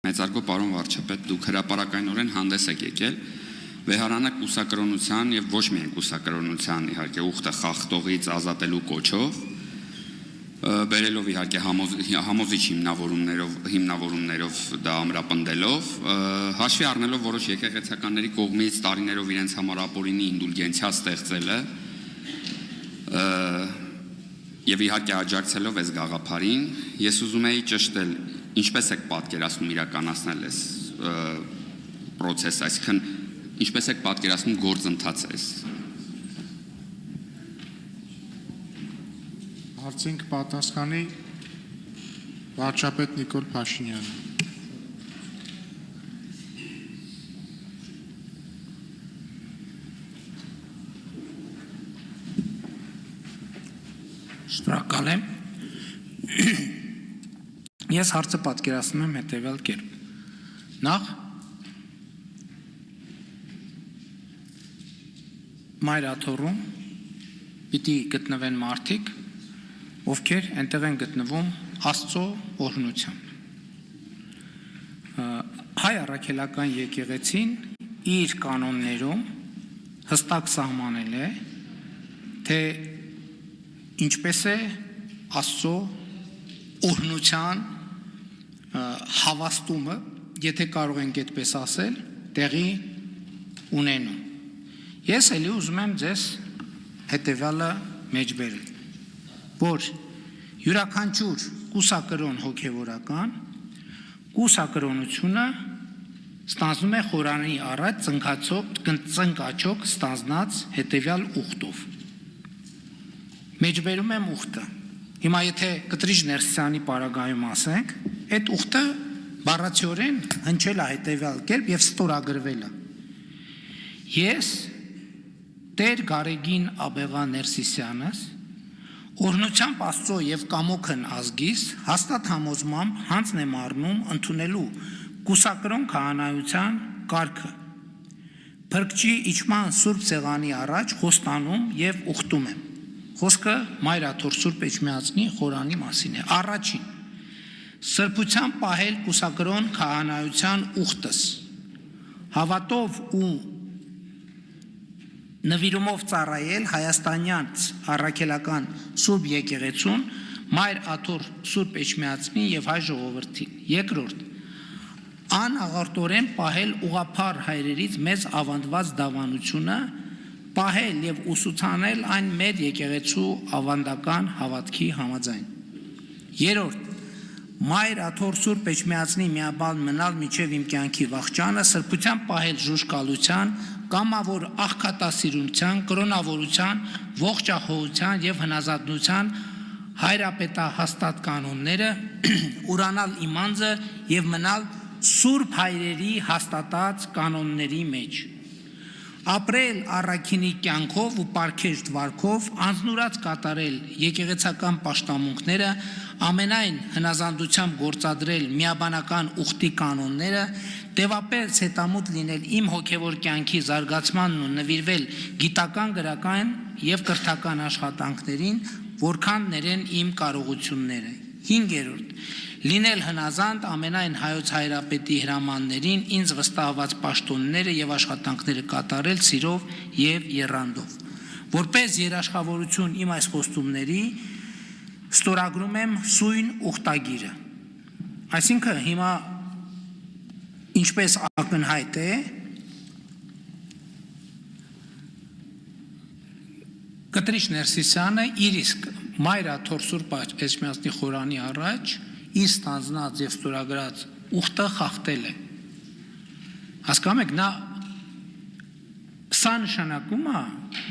Մեծարգո պարոն վարչապետ, դուք հրապարակայնորեն հանդես եք եկել վեհարանը կուսակրոնության եւ ոչ միայն կուսակրոնության իհարկե ուխտը խախտողից ազատելու կոչով, բերելով իհարկե համոզիչ հիմնավորումներով դա ամրապնդելով, հաշվի առնելով որոշ եկեղեցականների կողմից տարիներով իրենց համար ապօրինի ինդուլգենցիա ստեղծելը եւ իհարկե աջակցելով այս գաղափարին, ես ուզում եի ճշտել ինչպես եք պատկերացնում իրականացնել այս պրոցեսը, այսինքն ինչպես եք պատկերացնում գործընթացը այս։ Հարցին կպատասխանի վարչապետ Նիկոլ Փաշինյանը։ Շնորհակալ եմ։ Ես հարցը պատկերացնում եմ հետևյալ կերպ։ Նախ Մայրաթորում պիտի գտնվեն մարդիկ, ովքեր այնտեղ են գտնվում Աստծո օրհնությամբ։ Հայ առաքելական եկեղեցին իր կանոններում հստակ սահմանել է, թե ինչպես է Աստծո օրհնության հավաստումը, եթե կարող ենք այդպես ասել, տեղի ունենում։ Ես էլի ուզում եմ ձեզ հետևյալը մեջբերել, որ յուրաքանչյուր կուսակրոն հոգևորական կուսակրոնությունը ստանձնում է խորանի առաջ ծնկաչոք ստանձնած հետևյալ ուխտով։ Մեջբերում եմ ուխտը։ Հիմա եթե Կտրիչ Ներսիսյանի պարագայում ասենք, այդ ուխտը բառացիորեն հնչել է հետևյալ կերպ եւ ստորագրվել է։ Ես Տեր Գարեգին Աբեղա Ներսիսյանս օրհնությամբ Աստծո եւ կամոքն ազգիս հաստատ համոզմամբ հանձն եմ առնում ընդունելու կուսակրոն քահանայության կարգը։ Փրկչի իջման Սուրբ Սեղանի առաջ խոստանում եւ ուխտում եմ։ Խոսքը Մայրաթոր Սուրբ Էջմիածնի խորանի մասին է։ Առաջին սրբությամբ պահել կուսակրոն քահանայության ուխտս, հավատով ու նվիրումով ծառայել հայաստանյան առաքելական Սուրբ եկեղեցուն, Մայր Աթոր Սուրբ Էջմիածնի եւ հայ ժողովրդին։ Երկրորդ անաղարտորեն պահել ուղղափառ հայրերից մեծ ավանդված դավանությունը, պահել եւ ուսուցանել այն մեր եկեղեցու ավանդական հավատքի համաձայն։ Երրորդ Մայր Աթոր Սուրբ Էջմիածնի միաբան մնալ մինչև իմ կյանքի վախճանը, սրբությամբ պահել ժուժկալության, կամավոր աղքատասիրության, կրոնավորության, ողջախոհության եւ հնազանդության հայրապետահաստատ կանոնները, ուրանալ իմ անձը եւ մնալ Սուրբ հայրերի հաստատած կանոնների մեջ։ Ապրել առաքինի կյանքով ու պարգևշտ վարքով, անձնուրաց կատարել եկեղեցական պաշտամունքները, ամենայն հնազանդությամբ գործադրել միաբանական ուխտի կանոնները, տևապես հետամուտ լինել իմ հոգևոր կյանքի զարգացմանն ու նվիրվել գիտական, գրական եւ կրթական աշխատանքներին, որքան ներեն իմ կարողությունները։ 5. Լինել հնազանդ ամենայն հայոց հայրապետի հրամաններին, ինձ վստահված պաշտոնները եւ աշխատանքները կատարել սիրով եւ եռանդով։ Որպես երաշխավորություն իմ այս խոստումների ստորագրում եմ սույն ուխտագիրը։ Այսինքն հիմա ինչպես ակնհայտ է, Կտրիչ Ներսիսյանը իր իսկ Մայր Աթոր Սուրբ Էջմիածնի խորանի առաջ իր ստանձնած եւ ստորագրած ուխտը խախտել է։ Հասկանում եք, նա սա նշանակում է,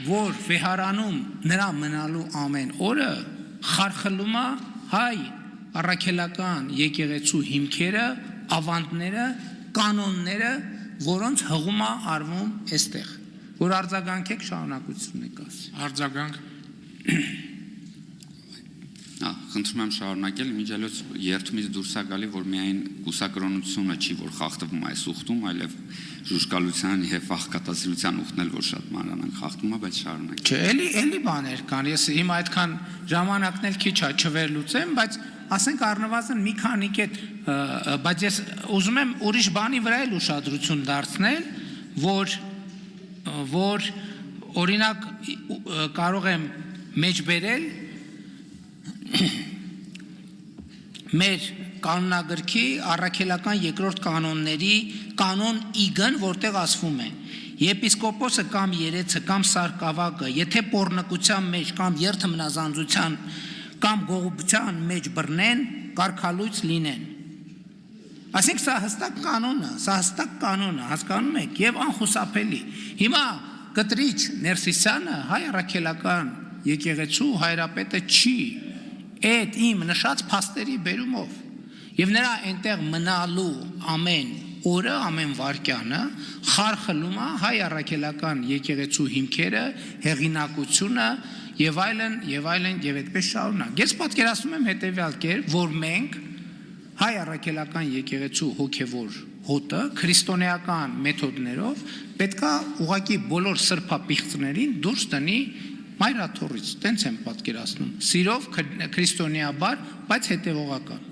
որ վեհարանում նրա մնալու ամեն օրը խարխլում է հայ առաքելական եկեղեցու հիմքերը, ավանդները, կանոնները, որոնց հղում է արվում այստեղ, որ արձագանքեք շարունակություն եք ասի։ Արձագանք։ Խնդրում եմ շարունակել, միջելոց երթումից դուրս է գալի, որ միայն կուսակրոնությունը չի, որ խախտվում այս ուխտում, այլև ժուժկալության եւ աղքատասիրության ուխտն էլ որ շատ մանրամասն խախտում է, բայց շարունակել։ Չէ, էլի բաներ կան, ես հիմա այդքան ժամանակն էլ քիչ է չվերլուծեմ, բայց ասենք առնվազն մի քանի կետ, բայց ես ուզում եմ ուրիշ բանի վրա էլ ուշադրություն դարձնել, որ օրինակ կարող եմ մեջ բերել մեր կանոնագրքի առաքելական երկրորդ կանոնների կանոն իգն, որտեղ ասվում է եպիսկոպոսը կամ երեցը կամ սարկավակը, եթե պոռնկության մեջ կամ երթմնազանձության կամ գողության մեջ բռնեն, կարգալույծ լինեն։ Ասենք սա հստակ կանոնը, հասկանում եք, եւ անխուսափելի։ Հիմա կտրիչ Ներսիսյանը հայ առաքելական եկեղեցու հայրապետը չի այդ իմ նշած փաստերի բերումով եւ նրա այնտեղ մնալու ամեն օրը, ամեն վայրկյանը խարխլում է հայ առաքելական եկեղեցու հիմքերը, հեղինակությունը եւ այլն եւ այդպես շարունակ։ Ես պատկերացնում եմ հետեւյալ կերպ, որ մենք հայ առաքելական եկեղեցու հոգևոր հոտը քրիստոնեական մեթոդներով պետքա ուղղակի բոլոր սրբապիղծներին դուրս տնի մայրաթորից, տենց եմ պատկերացնում, սիրով քրիստոնեաբար, բայց հետևողական։